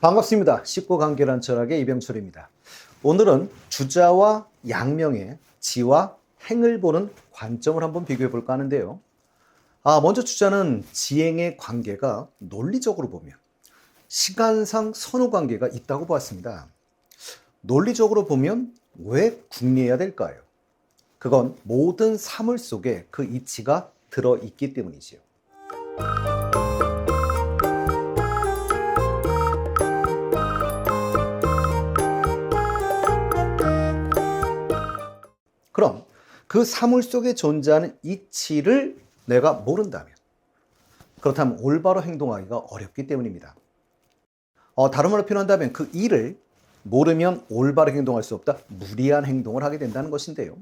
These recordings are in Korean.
반갑습니다. 쉽고 간결한 철학의 이병철입니다. 오늘은 주자와 양명의 지와 행을 보는 관점을 한번 비교해 볼까 하는데요. 먼저 주자는 지행의 관계가 논리적으로 보면 시간상 선후 관계가 있다고 보았습니다. 논리적으로 보면 왜 궁리해야 될까요? 그건 모든 사물 속에 그 이치가 들어있기 때문이지요. 그럼 그 사물 속에 존재하는 이치를 내가 모른다면, 그렇다면 올바로 행동하기가 어렵기 때문입니다. 다른 말로 표현한다면 그 일을 모르면 올바로 행동할 수 없다, 무리한 행동을 하게 된다는 것인데요.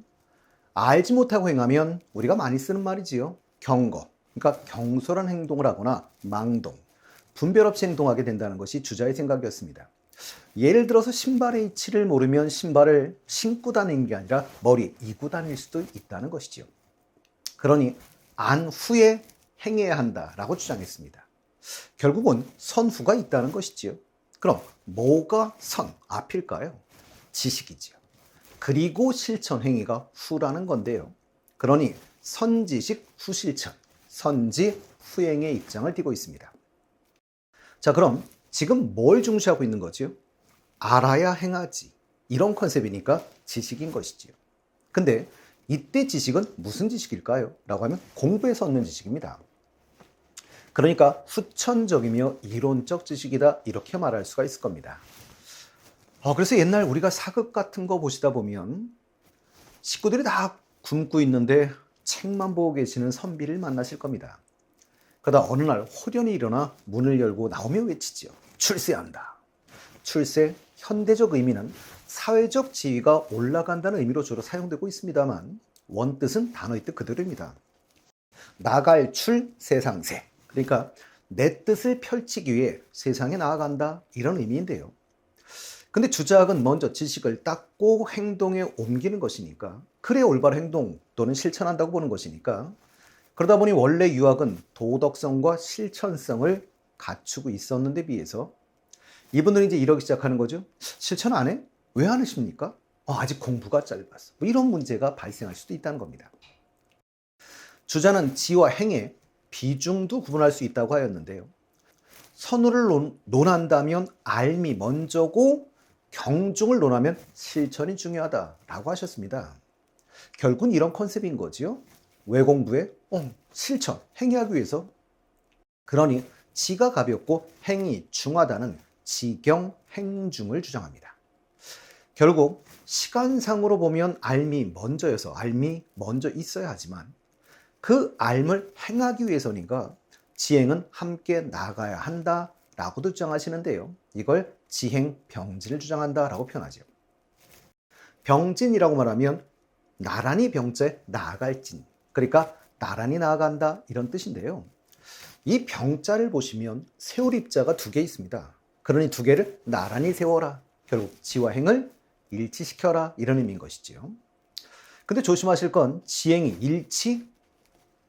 알지 못하고 행하면 우리가 많이 쓰는 말이지요. 경거, 그러니까 경솔한 행동을 하거나 망동, 분별 없이 행동하게 된다는 것이 주자의 생각이었습니다. 예를 들어서 신발의 이치를 모르면 신발을 신고 다니는 게 아니라 머리에 이고 다닐 수도 있다는 것이지요. 그러니 안 후에 행해야 한다라고 주장했습니다. 결국은 선후가 있다는 것이지요. 그럼 뭐가 선, 앞일까요? 지식이지요. 그리고 실천 행위가 후라는 건데요. 그러니 선지식 후실천, 선지 후행의 입장을 띠고 있습니다. 자, 그럼 지금 뭘 중시하고 있는 거지요? 알아야 행하지. 이런 컨셉이니까 지식인 것이지요. 근데 이때 지식은 무슨 지식일까요? 라고 하면 공부에서 얻는 지식입니다. 그러니까 후천적이며 이론적 지식이다, 이렇게 말할 수가 있을 겁니다. 그래서 옛날 우리가 사극 같은 거 보시다 보면 식구들이 다 굶고 있는데 책만 보고 계시는 선비를 만나실 겁니다. 그러다 어느 날 호련히 일어나 문을 열고 나오며 외치지요. 출세한다. 출세, 현대적 의미는 사회적 지위가 올라간다는 의미로 주로 사용되고 있습니다만 원뜻은 단어의 뜻 그대로입니다. 나갈 출, 세상세. 그러니까 내 뜻을 펼치기 위해 세상에 나아간다, 이런 의미인데요. 근데 주자학은 먼저 지식을 닦고 행동에 옮기는 것이니까, 그래야 올바른 행동 또는 실천한다고 보는 것이니까, 그러다 보니 원래 유학은 도덕성과 실천성을 갖추고 있었는데 비해서 이분들이 이제 이러기 시작하는 거죠. 실천 안 해? 왜 안 하십니까? 아직 공부가 짧았어. 이런 문제가 발생할 수도 있다는 겁니다. 주자는 지와 행의 비중도 구분할 수 있다고 하였는데요. 선후를 논한다면 알미 먼저고 경중을 논하면 실천이 중요하다라고 하셨습니다. 결국은 이런 컨셉인 거지요. 왜 공부해? 실천, 행위하기 위해서. 그러니 지가 가볍고 행이 중하다는 지경 행중을 주장합니다. 결국 시간상으로 보면 알미 먼저여서 알미 먼저 있어야 하지만 그 알을 행하기 위해서니까 지행은 함께 나가야 한다라고도 주장하시는데요. 이걸 지행병진을 주장한다라고 표현하죠. 병진이라고 말하면 나란히 병자에 나아갈 진, 그러니까 나란히 나아간다, 이런 뜻인데요. 이 병자를 보시면 세울 입자가 두 개 있습니다. 그러니 두 개를 나란히 세워라. 결국 지와 행을 일치시켜라, 이런 의미인 것이지요. 근데 조심하실 건 지행이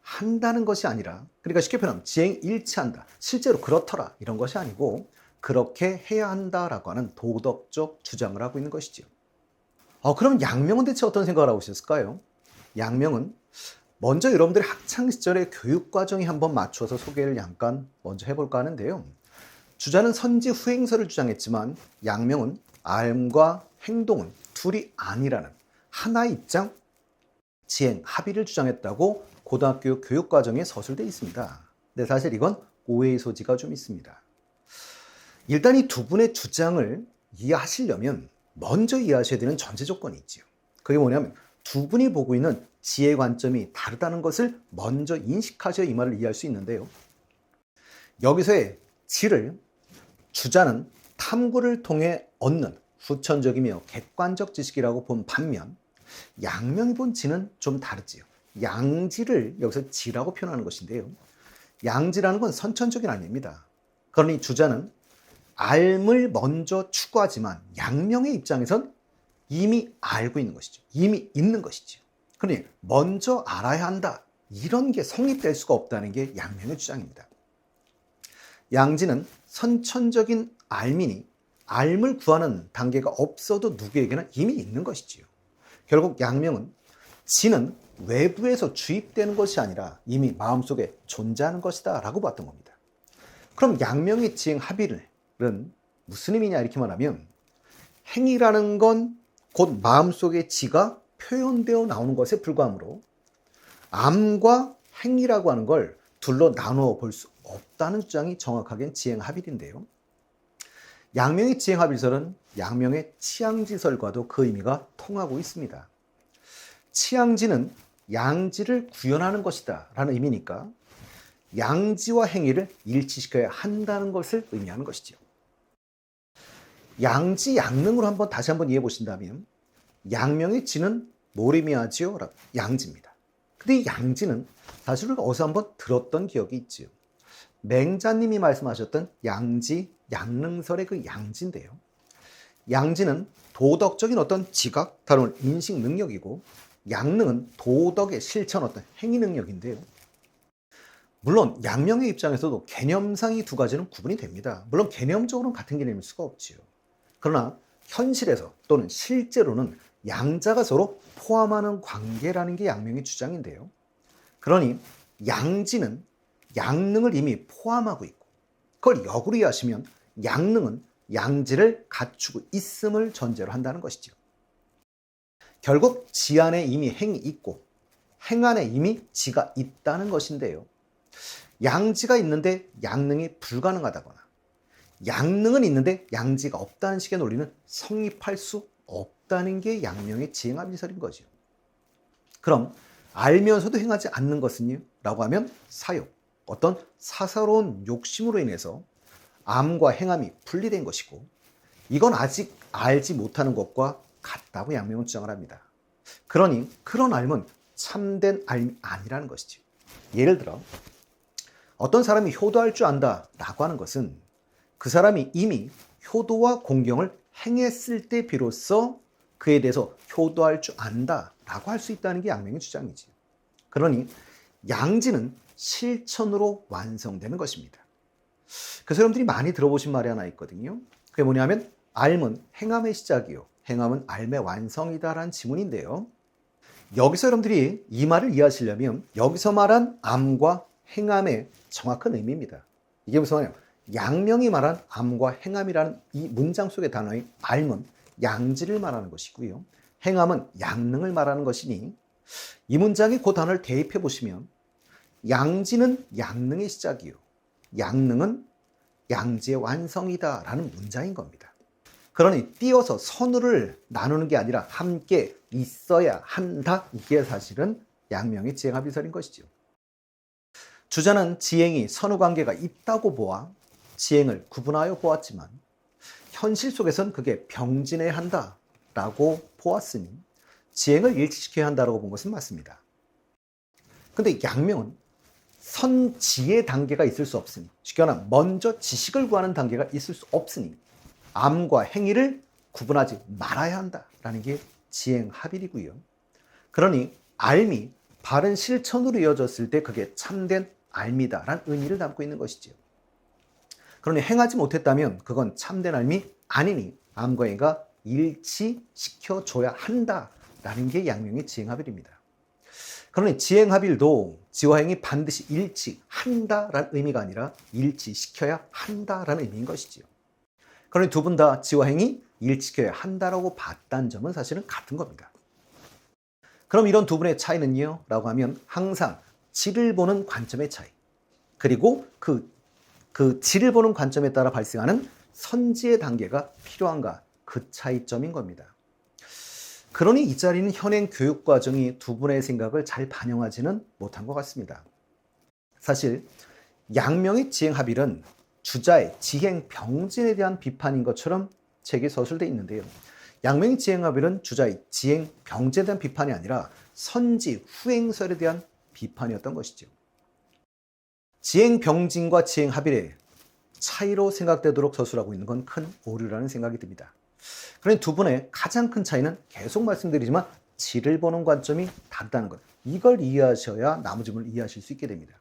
일치한다는 것이 아니라, 그러니까 쉽게 표현하면 지행이 일치한다, 실제로 그렇더라, 이런 것이 아니고 그렇게 해야 한다라고 하는 도덕적 주장을 하고 있는 것이지요. 그럼 양명은 대체 어떤 생각을 하고 있었을까요? 양명은 먼저 여러분들의 학창시절의 교육과정에 한번 맞춰서 소개를 잠깐 먼저 해볼까 하는데요. 주자는 선지 후행설을 주장했지만 양명은 알과 행동은 둘이 아니라는 하나의 입장, 지행, 합의를 주장했다고 고등학교 교육과정에 서술되어 있습니다. 근데 사실 이건 오해의 소지가 좀 있습니다. 일단 이 두 분의 주장을 이해하시려면 먼저 이해하셔야 되는 전제 조건이 있지요. 그게 뭐냐면 두 분이 보고 있는 지혜 관점이 다르다는 것을 먼저 인식하셔야 이 말을 이해할 수 있는데요. 여기서의 지를 주자는 탐구를 통해 얻는 후천적이며 객관적 지식이라고 본 반면 양명이 본 지는 좀 다르지요. 양지를 여기서 지라고 표현하는 것인데요. 양지라는 건 선천적인 알입니다. 그러니 주자는 알을 먼저 추구하지만 양명의 입장에선 이미 알고 있는 것이죠. 이미 있는 것이죠. 그러니 먼저 알아야 한다, 이런 게 성립될 수가 없다는 게 양명의 주장입니다. 양지는 선천적인 알미니 알을 구하는 단계가 없어도 누구에게나 이미 있는 것이지요. 결국 양명은 지는 외부에서 주입되는 것이 아니라 이미 마음속에 존재하는 것이다 라고 봤던 겁니다. 그럼 양명의 지행 합의는 무슨 의미냐 이렇게 말하면 행이라는 건 곧 마음속의 지가 표현되어 나오는 것에 불과하므로 암과 행이라고 하는 걸 둘로 나누어 볼 수 없다는 주장이 정확하게 지행합일인데요. 양명의 지행합일설은 양명의 치양지설과도 그 의미가 통하고 있습니다. 치양지는 양지를 구현하는 것이다 라는 의미니까 양지와 행위를 일치시켜야 한다는 것을 의미하는 것이죠. 양지 양능으로 다시 한번 이해해 보신다면 양명의 지는 뭘 의미하지요? 양지입니다. 근데 이 양지는 사실 우리가 어디서 한번 들었던 기억이 있지요. 맹자님이 말씀하셨던 양지 양능설의 그 양지인데요. 양지는 도덕적인 어떤 지각, 다른 인식 능력이고 양능은 도덕의 실천 어떤 행위 능력인데요. 물론 양명의 입장에서도 개념상 이 두 가지는 구분이 됩니다. 물론 개념적으로는 같은 개념일 수가 없지요. 그러나 현실에서 또는 실제로는 양자가 서로 포함하는 관계라는 게 양명의 주장인데요. 그러니 양지는 양능을 이미 포함하고 있고 그걸 역으로 이해하시면 양능은 양지를 갖추고 있음을 전제로 한다는 것이죠. 결국 지 안에 이미 행이 있고 행 안에 이미 지가 있다는 것인데요. 양지가 있는데 양능이 불가능하다거나 양능은 있는데 양지가 없다는 식의 논리는 성립할 수 없다는 게 양명의 지행합일설인 거죠. 그럼 알면서도 행하지 않는 것은요? 라고 하면 사욕, 어떤 사사로운 욕심으로 인해서 암과 행함이 분리된 것이고 이건 아직 알지 못하는 것과 같다고 양명은 주장을 합니다. 그러니 그런 알은 참된 알이 아니라는 것이죠. 예를 들어 어떤 사람이 효도할 줄 안다 라고 하는 것은 그 사람이 이미 효도와 공경을 행했을 때 비로소 그에 대해서 효도할 줄 안다 라고 할 수 있다는 게 양명의 주장이지. 그러니 양지는 실천으로 완성되는 것입니다. 그 사람들이 많이 들어보신 말이 하나 있거든요. 그게 뭐냐면 알은 행함의 시작이요 행함은 알의 완성이다라는 지문인데요. 여기서 여러분들이 이 말을 이해하시려면 여기서 말한 암과 행함의 정확한 의미입니다. 이게 무슨 말이에요? 양명이 말한 암과 행함이라는 이 문장 속의 단어의 알은 양지를 말하는 것이고요. 행함은 양능을 말하는 것이니 이 문장에 그 단어를 대입해 보시면 양지는 양능의 시작이요 양능은 양지의 완성이다 라는 문장인 겁니다. 그러니 띄어서 선우를 나누는 게 아니라 함께 있어야 한다. 이게 사실은 양명의 지행합일설인 것이죠. 주자는 지행이 선후관계가 있다고 보아 지행을 구분하여 보았지만 현실 속에선 그게 병진해야 한다라고 보았으니 지행을 일치시켜야 한다고 본 것은 맞습니다. 근데 양명은 선지의 단계가 있을 수 없으니 쉽게 말하면 먼저 지식을 구하는 단계가 있을 수 없으니 암과 행위를 구분하지 말아야 한다라는 게 지행합일이고요. 그러니 알미 바른 실천으로 이어졌을 때 그게 참된 알미다라는 의미를 담고 있는 것이죠. 그러니 행하지 못했다면 그건 참된 알미 아니니 암과 행위가 일치시켜줘야 한다라는 게 양명의 지행합일입니다. 그러니 지행합일도 지와 행이 반드시 일치한다라는 의미가 아니라 일치시켜야 한다라는 의미인 것이지요. 그러니 두 분 다 지와 행이 일치시켜야 한다라고 봤다는 점은 사실은 같은 겁니다. 그럼 이런 두 분의 차이는요? 라고 하면 항상 지를 보는 관점의 차이 그리고 그 지를 보는 관점에 따라 발생하는 선지의 단계가 필요한가 그 차이점인 겁니다. 그러니 이 자리는 현행 교육 과정이 두 분의 생각을 잘 반영하지는 못한 것 같습니다. 사실 양명의 지행합일은 주자의 지행 병진에 대한 비판인 것처럼 책에 서술되어 있는데요. 양명의 지행합일은 주자의 지행 병진에 대한 비판이 아니라 선지 후행설에 대한 비판이었던 것이죠. 지행 병진과 지행 합일의 차이로 생각되도록 서술하고 있는 건 큰 오류라는 생각이 듭니다. 그러니 두 분의 가장 큰 차이는 계속 말씀드리지만 지를 보는 관점이 다르다는 것. 이걸 이해하셔야 나머지 부분을 이해하실 수 있게 됩니다.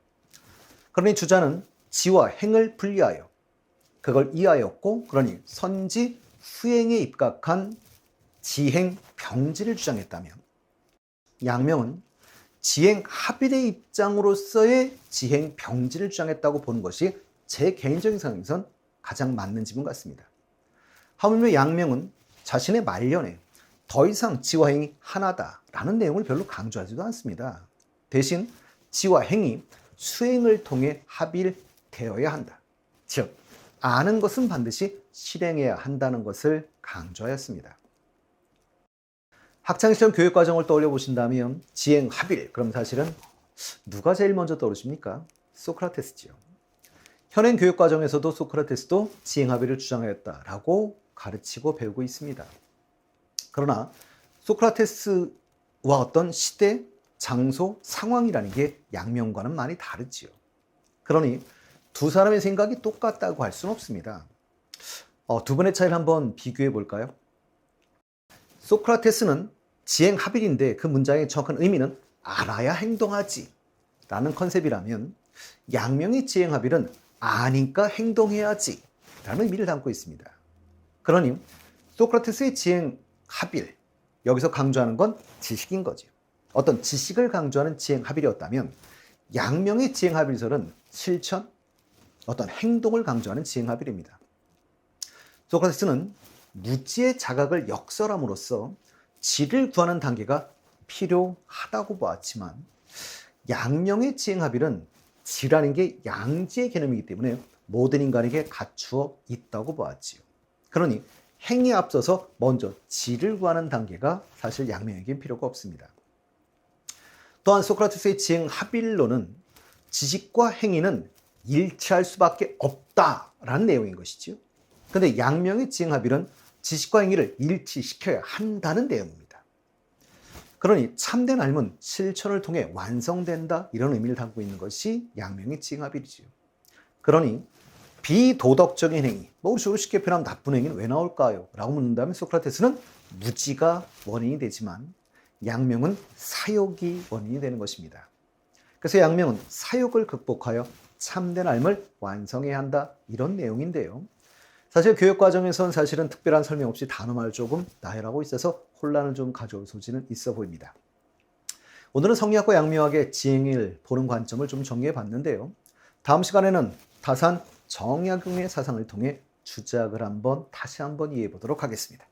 그러니 주자는 지와 행을 분리하여 그걸 이하였고, 그러니 선지 수행에 입각한 지행 병지를 주장했다면, 양명은 지행 합일의 입장으로서의 지행 병지를 주장했다고 보는 것이 제 개인적인 생각에선 가장 맞는 지문 같습니다. 하물며 양명은 자신의 말년에 더 이상 지와 행이 하나다라는 내용을 별로 강조하지도 않습니다. 대신 지와 행이 수행을 통해 합일되어야 한다. 즉, 아는 것은 반드시 실행해야 한다는 것을 강조하였습니다. 학창시절 교육과정을 떠올려 보신다면 지행 합일, 그럼 사실은 누가 제일 먼저 떠오르십니까? 소크라테스지요. 현행 교육과정에서도 소크라테스도 지행 합일을 주장하였다라고 가르치고 배우고 있습니다. 그러나 소크라테스와 어떤 시대, 장소, 상황이라는 게 양명과는 많이 다르지요. 그러니 두 사람의 생각이 똑같다고 할 수는 없습니다. 두 분의 차이를 한번 비교해 볼까요? 소크라테스는 지행 합일인데 그 문장의 정확한 의미는 알아야 행동하지 라는 컨셉이라면, 양명의 지행 합일은 아니까 행동해야지 라는 의미를 담고 있습니다. 그러니 소크라테스의 지행 합일, 여기서 강조하는 건 지식인 거죠. 어떤 지식을 강조하는 지행 합일이었다면, 양명의 지행 합일설은 실천, 어떤 행동을 강조하는 지행 합일입니다. 소크라테스는 무지의 자각을 역설함으로써 지를 구하는 단계가 필요하다고 보았지만, 양명의 지행 합일은 지라는 게 양지의 개념이기 때문에 모든 인간에게 갖추어 있다고 보았지요. 그러니 행에 앞서서 먼저 지를 구하는 단계가 사실 양명에겐 필요가 없습니다. 또한 소크라테스의 지행 합일론은 지식과 행위는 일치할 수밖에 없다라는 내용인 것이지요. 그런데 양명의 지행 합일은 지식과 행위를 일치시켜야 한다는 내용입니다. 그러니 참된 삶은 실천을 통해 완성된다, 이런 의미를 담고 있는 것이 양명의 지행 합일이지요. 그러니 비도덕적인 행위, 우리 쉽게 표현하면 나쁜 행위는 왜 나올까요? 라고 묻는다면 소크라테스는 무지가 원인이 되지만 양명은 사욕이 원인이 되는 것입니다. 그래서 양명은 사욕을 극복하여 참된 삶을 완성해야 한다, 이런 내용인데요. 사실 교육과정에선 사실은 특별한 설명 없이 단어말 조금 나열하고 있어서 혼란을 좀 가져올 소지는 있어 보입니다. 오늘은 성리학과 양명학의 지행을 보는 관점을 좀 정리해 봤는데요. 다음 시간에는 다산 정약용의 사상을 통해 주작을 다시 한번 이해해 보도록 하겠습니다.